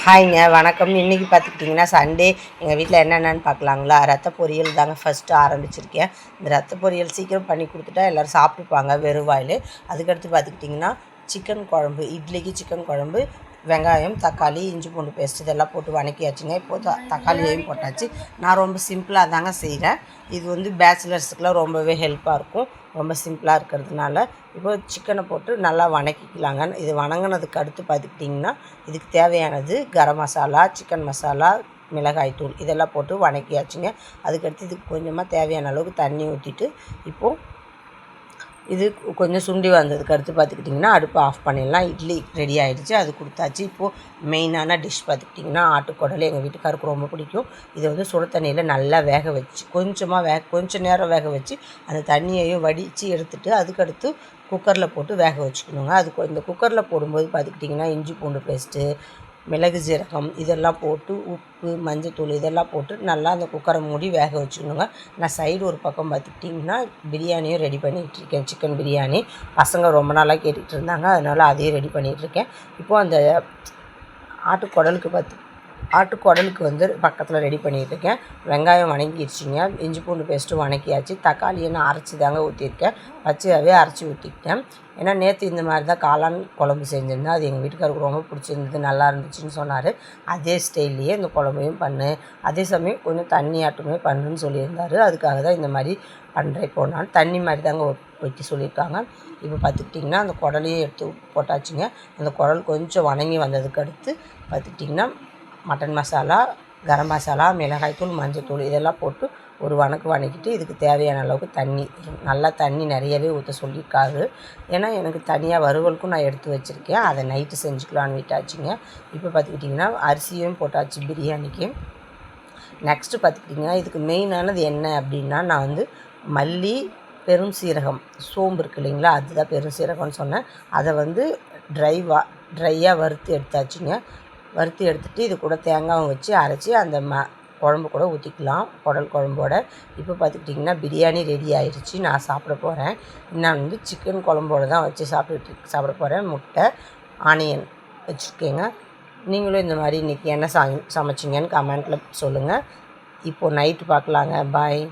ஹாய்ங்க, வணக்கம். இன்றைக்கி பார்த்துக்கிட்டிங்கன்னா சண்டே எங்கள் வீட்டில் என்னென்னு பார்க்கலாங்களா. ரத்த பொரியல் தாங்க ஃபஸ்ட்டு ஆரம்பிச்சிருக்கேன். இந்த ரத்த பொரியல் சீக்கிரம் பண்ணி கொடுத்துட்டா எல்லோரும் சாப்பிட்டுப்பாங்க வெறும் வாயில். அதுக்கடுத்து பார்த்துக்கிட்டிங்கன்னா சிக்கன் குழம்பு, இட்லிக்கு சிக்கன் குழம்பு, வெங்காயம், தக்காளி, இஞ்சி பூண்டு பேஸ்ட் இதெல்லாம் போட்டு வணக்கியாச்சுங்க. இப்போது தக்காளியையும் போட்டாச்சு. நான் ரொம்ப சிம்பிளாக தாங்க செய்கிறேன். இது வந்து பேச்சுலர்ஸுக்கெலாம் ரொம்பவே ஹெல்ப்பாக இருக்கும். ரொம்ப சிம்பிளாக இருக்கிறதுனால இப்போ சிக்கனை போட்டு நல்லா வணக்கிக்கலாங்க. இது வணங்கினதுக்கு அடுத்து பார்த்துக்கிட்டிங்கன்னா இதுக்கு தேவையானது கரம் மசாலா, சிக்கன் மசாலா, மிளகாய் தூள் இதெல்லாம் போட்டு வணக்கியாச்சுங்க. அதுக்கடுத்து இதுக்கு கொஞ்சமாக தேவையான அளவுக்கு தண்ணி ஊற்றிட்டு இப்போது இது கொஞ்சம் சுண்டி வந்ததுக்கு அடுத்து பார்த்துக்கிட்டிங்கன்னா அடுப்பு ஆஃப் பண்ணிடலாம். இட்லி ரெடி ஆகிடுச்சு, அது கொடுத்தாச்சு. இப்போது மெயினான டிஷ் பார்த்துக்கிட்டிங்கன்னா ஆட்டுக்குடல். எங்கள் வீட்டுக்காருக்கு ரொம்ப பிடிக்கும். இதை வந்து சுட தண்ணியில் நல்லா வேக வச்சு கொஞ்சம் நேரம் வேக வச்சு அந்த தண்ணியையும் வடித்து எடுத்துகிட்டு அதுக்கடுத்து குக்கரில் போட்டு வேக வச்சுக்கணுங்க. இந்த குக்கரில் போடும்போது பார்த்துக்கிட்டிங்கன்னா இஞ்சி பூண்டு பேஸ்ட்டு, மிளகு ஜீரகம் இதெல்லாம் போட்டு உப்பு, மஞ்சத்தூள் இதெல்லாம் போட்டு நல்லா அந்த குக்கரை மூடி வேக வச்சுக்கணுங்க. நான் சைடு ஒரு பக்கம் பார்த்துக்கிட்டிங்கன்னா பிரியாணியும் ரெடி பண்ணிகிட்ருக்கேன். சிக்கன் பிரியாணி பசங்க ரொம்ப நாளாக கேட்டுகிட்டு இருந்தாங்க, அதனால் அதையும் ரெடி பண்ணிகிட்ருக்கேன். இப்போது அந்த ஆட்டுக்குடலுக்கு வந்து பக்கத்தில் ரெடி பண்ணிகிட்ருக்கேன். வெங்காயம் வணங்கிடுச்சிங்க, இஞ்சி பூண்டு பேஸ்ட்டு வணக்கியாச்சு. தக்காளியை நான் அரைச்சி தாங்க ஊற்றிருக்கேன், பச்சையாகவே அரைச்சி ஊற்றிக்கிட்டேன். ஏன்னா நேற்று இந்த மாதிரி தான் காளான் குழம்பு செஞ்சுருந்தேன். அது எங்கள் வீட்டுக்காருக்கு ரொம்ப பிடிச்சிருந்தது, நல்லா இருந்துச்சுன்னு சொன்னார். அதே ஸ்டைல்லையே இந்த குழம்பையும் அதே சமயம் கொஞ்சம் தண்ணி ஆட்டுமே பண்ணுன்னு சொல்லியிருந்தார். அதுக்காக தான் இந்த மாதிரி பண்ணுறேன். இப்போ நான் தண்ணி மாதிரி தாங்க வைக்க சொல்லியிருக்காங்க. இப்போ பார்த்துக்கிட்டிங்கன்னா அந்த குடலையும் எடுத்து போட்டாச்சுங்க. அந்த குடல் கொஞ்சம் வணங்கி வந்ததுக்கு அடுத்து பார்த்துக்கிட்டிங்கன்னா மட்டன் மசாலா, கரம் மசாலா, மிளகாய்த்தூள், மஞ்சத்தூள் இதெல்லாம் போட்டு ஒரு வணக்கிட்டு இதுக்கு தேவையான அளவுக்கு நல்லா தண்ணி நிறையவே ஊற்ற சொல்லியிருக்காரு. ஏன்னா எனக்கு தனியாக வறுவலுக்கும் நான் எடுத்து வச்சுருக்கேன், அதை நைட்டு செஞ்சுக்கலான்னு விட்டாச்சுங்க. இப்போ பார்த்துக்கிட்டிங்கன்னா அரிசியும் போட்டாச்சு பிரியாணிக்கு. நெக்ஸ்ட்டு பார்த்துக்கிட்டிங்கன்னா இதுக்கு மெயினானது என்ன அப்படின்னா, நான் வந்து மல்லி, பெரும் சீரகம், சோம்பு இருக்குது இல்லைங்களா, அதுதான் பெரும் சீரகம்னு சொன்னேன். அதை வந்து ட்ரையாக வறுத்து எடுத்தாச்சுங்க. வறுத்து எடுத்துகிட்டு இது கூட தேங்காயும் வச்சு அரைச்சி அந்த குழம்பு கூட ஊற்றிக்கலாம், குடல் குழம்போட. இப்போ பார்த்துக்கிட்டிங்கன்னா பிரியாணி ரெடி ஆகிடுச்சு. நான் சாப்பிட போகிறேன். நான் வந்து சிக்கன் குழம்போடு தான் வச்சு சாப்பிட போகிறேன். முட்டை, ஆனியன் வச்சுருக்கேங்க. நீங்களும் இந்த மாதிரி இன்றைக்கி என்ன சமைச்சிங்கன்னு கமெண்ட்டில் சொல்லுங்கள். இப்போது நைட்டு பார்க்கலாங்க. பாய்.